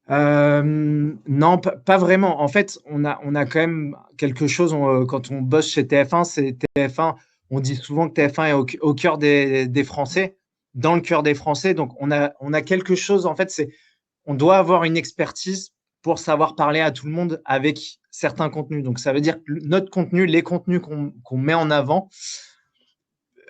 Non, pas vraiment. En fait, on a quand même quelque chose, quand on bosse chez TF1, c'est TF1, on dit souvent que TF1 est au cœur des Français, dans le cœur des Français. Donc, on a quelque chose, en fait, on doit avoir une expertise pour savoir parler à tout le monde avec certains contenus. Donc, ça veut dire que notre contenu, les contenus qu'on met en avant,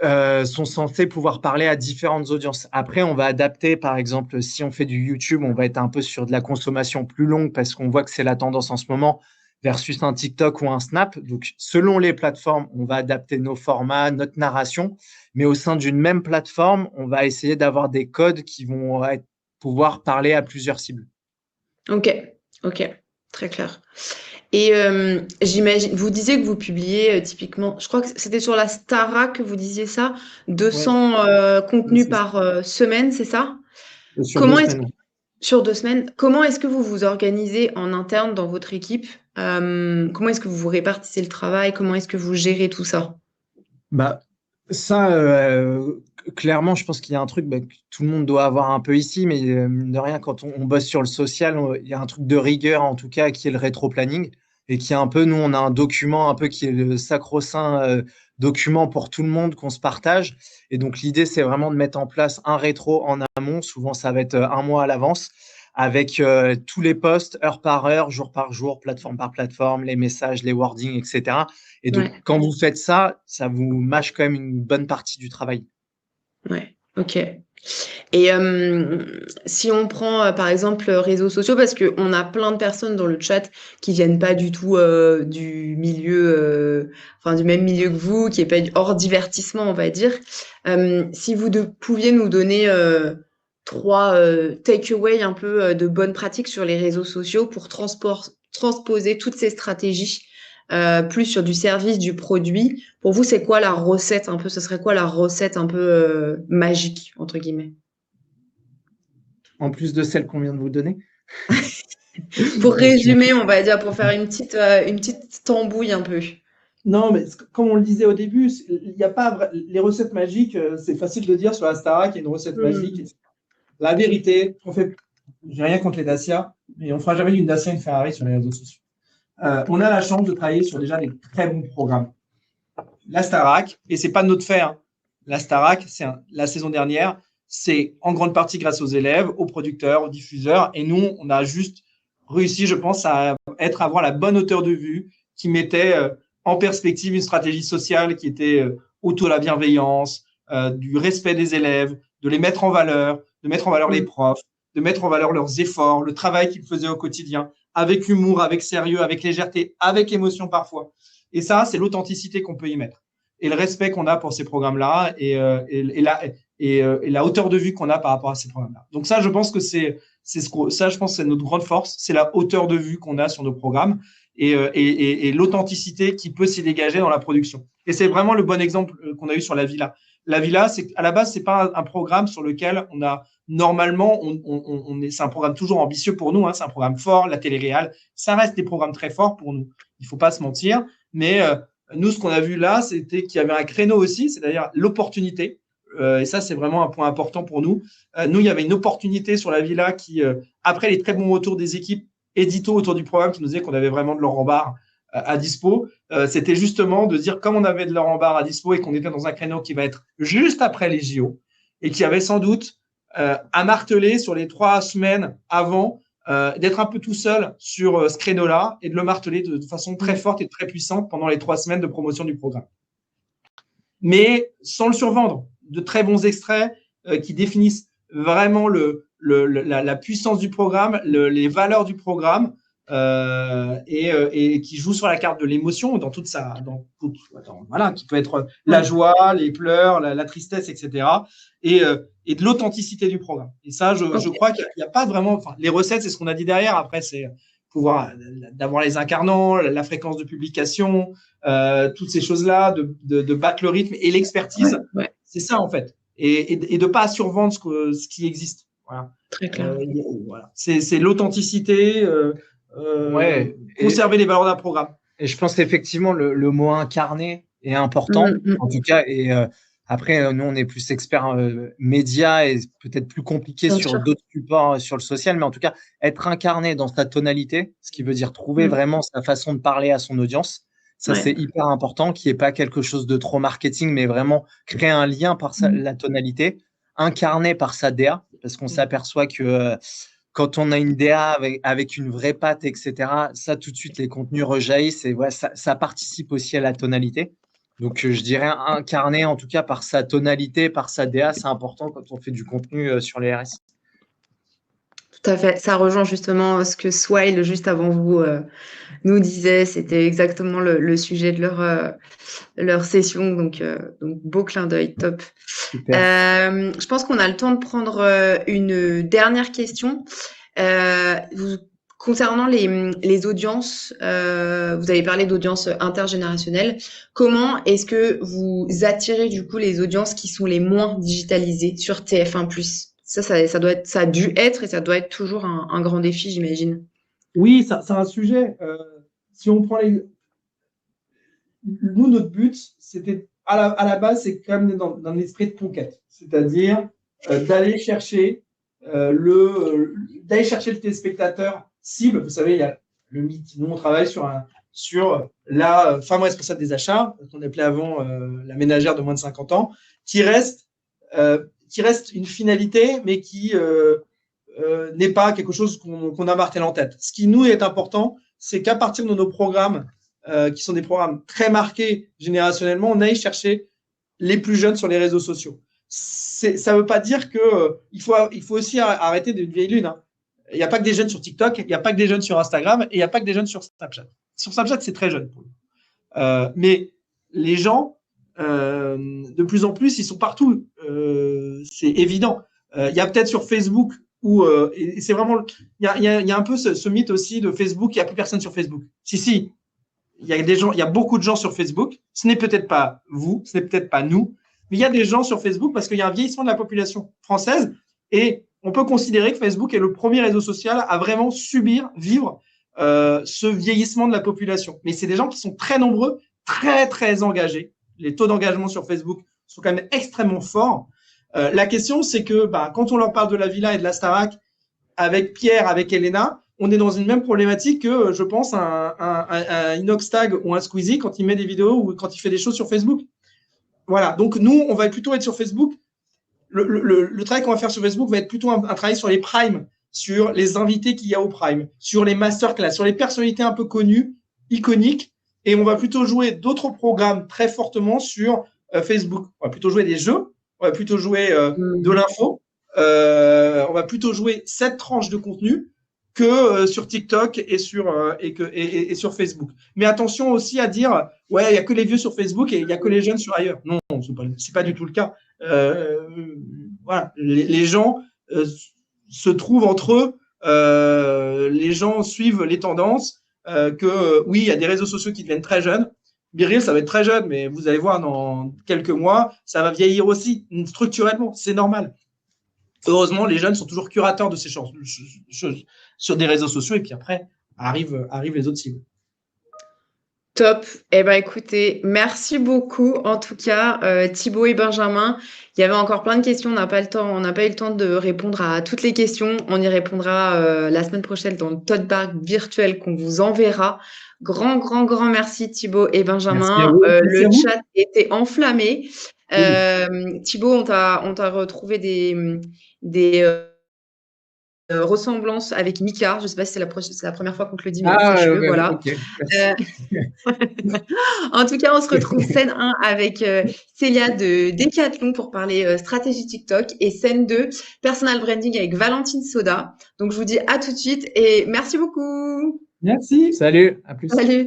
sont censés pouvoir parler à différentes audiences. Après, on va adapter, par exemple, si on fait du YouTube, on va être un peu sur de la consommation plus longue parce qu'on voit que c'est la tendance en ce moment versus un TikTok ou un Snap. Donc, selon les plateformes, on va adapter nos formats, notre narration, mais au sein d'une même plateforme, on va essayer d'avoir des codes qui vont pouvoir parler à plusieurs cibles. Ok, très clair. Et j'imagine, vous disiez que vous publiez typiquement, je crois que c'était sur la Starac que vous disiez ça, 200 contenus par semaine, c'est ça? Sur 2 semaines. Sur 2 semaines, comment est-ce que vous vous organisez en interne dans votre équipe? Comment est-ce que vous répartissez le travail? Comment est-ce que vous gérez tout ça? Ça, clairement, je pense qu'il y a un truc que tout le monde doit avoir un peu ici, mais mine de rien, quand on bosse sur le social, il y a un truc de rigueur, en tout cas, qui est le rétro-planning, et qui est un peu, nous, on a un document un peu qui est le sacro-saint document pour tout le monde qu'on se partage. Et donc, l'idée, c'est vraiment de mettre en place un rétro en amont. Souvent, ça va être un mois à l'avance, avec tous les posts, heure par heure, jour par jour, plateforme par plateforme, les messages, les wordings, etc. Et donc, quand vous faites ça, ça vous mâche quand même une bonne partie du travail. Ouais, ok. Et si on prend par exemple réseaux sociaux, parce qu'on a plein de personnes dans le chat qui viennent pas du tout du milieu, du même milieu que vous, qui est pas hors divertissement, on va dire. Si vous pouviez nous donner 3 takeaways un peu de bonnes pratiques sur les réseaux sociaux pour transposer toutes ces stratégies plus sur du service, du produit. Pour vous, c'est quoi la recette un peu? Ce serait quoi la recette un peu magique, entre guillemets? En plus de celle qu'on vient de vous donner? Pour résumer, on va dire, pour faire une petite tambouille un peu. Non, mais comme on le disait au début, il n'y a pas les recettes magiques. C'est facile de dire sur la Starac, il y a une recette magique. La vérité, j'ai rien contre les Dacia, mais on fera jamais d'une Dacia une Ferrari sur les réseaux sociaux. On a la chance de travailler sur déjà des très bons programmes. La Starac, et c'est pas de notre fait, hein. La Starac, la saison dernière, c'est en grande partie grâce aux élèves, aux producteurs, aux diffuseurs, et nous, on a juste réussi, je pense, à avoir la bonne hauteur de vue qui mettait en perspective une stratégie sociale qui était autour de la bienveillance, du respect des élèves, de les mettre en valeur, de mettre en valeur les profs, de mettre en valeur leurs efforts, le travail qu'ils faisaient au quotidien, avec humour, avec sérieux, avec légèreté, avec émotion parfois. Et ça, c'est l'authenticité qu'on peut y mettre. Et le respect qu'on a pour ces programmes-là et la hauteur de vue qu'on a par rapport à ces programmes-là. Donc ça, je pense que c'est notre grande force, c'est la hauteur de vue qu'on a sur nos programmes et l'authenticité qui peut s'y dégager dans la production. Et c'est vraiment le bon exemple qu'on a eu sur la Villa. La Villa, à la base, c'est pas un programme sur lequel on a normalement, c'est un programme toujours ambitieux pour nous, hein, c'est un programme fort, la télé-réal, ça reste des programmes très forts pour nous. Il faut pas se mentir, mais nous, ce qu'on a vu là, c'était qu'il y avait un créneau aussi, c'est-à-dire l'opportunité. Et ça, c'est vraiment un point important pour nous. Nous, il y avait une opportunité sur la Villa qui, après les très bons retours des équipes édito autour du programme qui nous disaient qu'on avait vraiment de l'or en barre à dispo, c'était justement de dire comme on avait de l'or en barre à dispo et qu'on était dans un créneau qui va être juste après les JO, et qui avait sans doute à marteler sur les 3 semaines avant d'être un peu tout seul sur ce créneau-là et de le marteler de façon très forte et très puissante pendant les 3 semaines de promotion du programme. Mais sans le survendre, de très bons extraits qui définissent vraiment la puissance du programme, les valeurs du programme et qui jouent sur la carte de l'émotion dans toute voilà, qui peut être la joie, les pleurs, la tristesse, etc. Et de l'authenticité du programme. Et ça, je crois qu'il n'y a pas vraiment. Enfin, les recettes, c'est ce qu'on a dit derrière. Après, c'est pouvoir d'avoir les incarnants, la fréquence de publication, toutes ces choses-là, de battre le rythme et l'expertise. Ouais. C'est ça en fait. Et de pas survendre ce qui existe. Voilà. Très clair. Voilà. C'est l'authenticité, conserver les valeurs d'un programme. Et je pense qu'effectivement, le mot incarné est important, en tout cas. Et après, nous, on est plus experts médias et peut-être plus compliqué sur d'autres supports sur le social. Mais en tout cas, être incarné dans sa tonalité, ce qui veut dire trouver vraiment sa façon de parler à son audience. Ça, c'est hyper important, qu'il n'y ait pas quelque chose de trop marketing, mais vraiment créer un lien par la tonalité, incarné par sa DA, parce qu'on s'aperçoit que quand on a une DA avec une vraie patte, etc., ça, tout de suite, les contenus rejaillissent et ça participe aussi à la tonalité. Donc, je dirais incarné, en tout cas, par sa tonalité, par sa DA, c'est important quand on fait du contenu sur les RS. Tout à fait. Ça rejoint justement ce que Swile, juste avant vous, nous disait. C'était exactement le sujet de leur session. Donc, beau clin d'œil, top. Je pense qu'on a le temps de prendre une dernière question. Concernant les audiences, vous avez parlé d'audience intergénérationnelle. Comment est-ce que vous attirez du coup les audiences qui sont les moins digitalisées sur TF1+? Ça a dû être et ça doit être toujours un grand défi, j'imagine. Oui, c'est un sujet. Si on prend nous, notre but, c'était à la base, c'est quand même dans un esprit de conquête, c'est-à-dire d'aller chercher le téléspectateur cible. Vous savez, il y a le mythe. Nous, on travaille sur la femme responsable des achats, qu'on appelait avant la ménagère de moins de 50 ans, qui reste une finalité, mais qui n'est pas quelque chose qu'on a martelé en tête. Ce qui nous est important, c'est qu'à partir de nos programmes, qui sont des programmes très marqués générationnellement, on aille chercher les plus jeunes sur les réseaux sociaux. Ça ne veut pas dire qu'il faut aussi arrêter d'une vieille lune. Hein. Il n'y a pas que des jeunes sur TikTok, il n'y a pas que des jeunes sur Instagram, et il n'y a pas que des jeunes sur Snapchat. Sur Snapchat, c'est très jeune. Mais les gens, de plus en plus, ils sont partout. C'est évident. Il y a peut-être sur Facebook où et c'est vraiment, il y a un peu ce mythe aussi de Facebook. Il n'y a plus personne sur Facebook. Si, il y a des gens, il y a beaucoup de gens sur Facebook. Ce n'est peut-être pas vous, ce n'est peut-être pas nous, mais il y a des gens sur Facebook parce qu'il y a un vieillissement de la population française et on peut considérer que Facebook est le premier réseau social à vraiment vivre ce vieillissement de la population. Mais c'est des gens qui sont très nombreux, très très engagés. Les taux d'engagement sur Facebook sont quand même extrêmement forts. La question, c'est que quand on leur parle de la Villa et de la Starac, avec Pierre, avec Elena, on est dans une même problématique que, je pense, un Inoxtag ou un Squeezie quand il met des vidéos ou quand il fait des choses sur Facebook. Voilà. Donc, nous, on va plutôt être sur Facebook. Le travail qu'on va faire sur Facebook va être plutôt un travail sur les primes, sur les invités qu'il y a au prime, sur les masterclass, sur les personnalités un peu connues, iconiques. Et on va plutôt jouer d'autres programmes très fortement sur Facebook. On va plutôt jouer des jeux, on va plutôt jouer de l'info, on va plutôt jouer cette tranche de contenu que sur TikTok et sur Facebook. Mais attention aussi à dire, ouais, il n'y a que les vieux sur Facebook et il n'y a que les jeunes sur ailleurs. Non, c'est pas du tout le cas. Voilà, les gens se trouvent entre eux, les gens suivent les tendances, oui, il y a des réseaux sociaux qui deviennent très jeunes. BeReal, ça va être très jeune, mais vous allez voir, dans quelques mois, ça va vieillir aussi, structurellement, c'est normal. Heureusement, les jeunes sont toujours curateurs de ces choses sur des réseaux sociaux, et puis après, arrivent les autres cibles. Top. Eh ben, écoutez, merci beaucoup. En tout cas, Thibaut et Benjamin, il y avait encore plein de questions. On n'a pas eu le temps de répondre à toutes les questions. On y répondra la semaine prochaine dans le tote bag virtuel qu'on vous enverra. Grand merci Thibaut et Benjamin. Le chat était enflammé. Thibaut, on t'a retrouvé des ressemblances avec Mika. Je ne sais pas si c'est la première fois qu'on te le dit, mais sache-le, voilà. Okay. En tout cas, on se retrouve scène 1 avec Célia de Decathlon pour parler stratégie TikTok et scène 2, personal branding avec Valentine Soda. Donc, je vous dis à tout de suite et merci beaucoup. Merci. Salut, à plus. Salut.